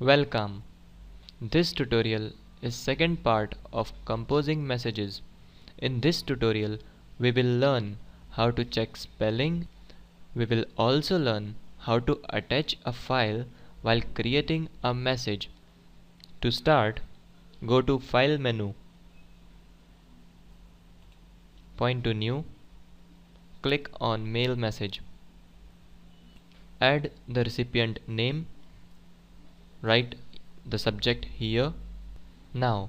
Welcome. This tutorial is second part of composing messages. In this tutorial, we will learn how to check spelling. We will also learn how to attach a file while creating a message. To start, go to File menu, point to New, click on Mail Message. Add the recipient name, write the subject here. Now,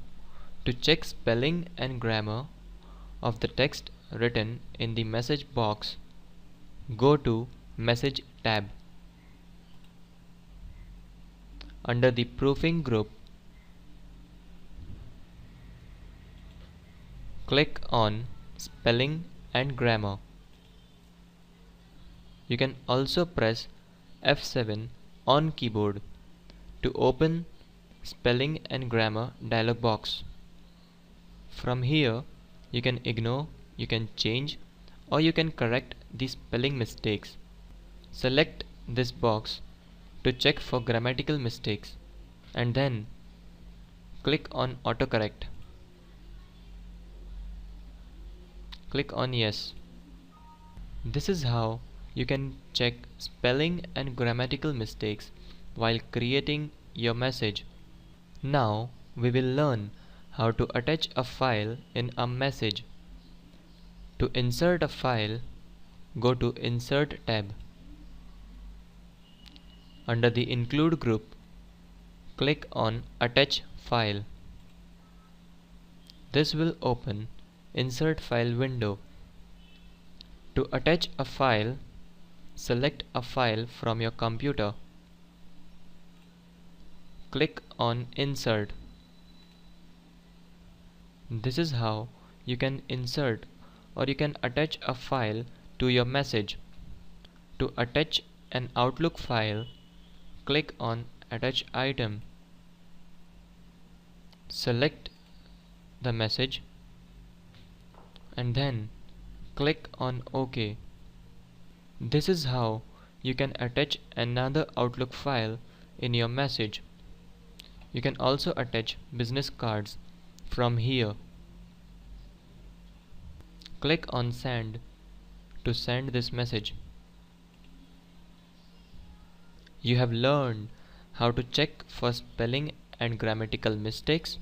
to check spelling and grammar of the text written in the message box, go to Message tab. Under the Proofing group, click on Spelling and Grammar. You can also press F7 on keyboard to open Spelling and Grammar dialog box. From here, you can ignore, you can change, or you can correct the spelling mistakes. Select this box to check for grammatical mistakes and then click on autocorrect. Click on yes. This is how you can check spelling and grammatical mistakes while creating your message. Now we will learn how to attach a file in a message. To insert a file, go to Insert tab. Under the Include group, click on Attach File. This will open Insert File window. To attach a file, select a file from your computer. Click on Insert. This is how you can insert or you can attach a file to your message. To attach an Outlook file, click on Attach Item. Select the message and then click on OK. This is how you can attach another Outlook file in your message. You can also attach business cards from here. Click on Send to send this message. You have learned how to check for spelling and grammatical mistakes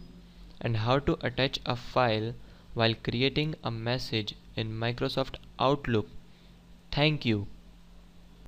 and how to attach a file while creating a message in Microsoft Outlook. Thank you.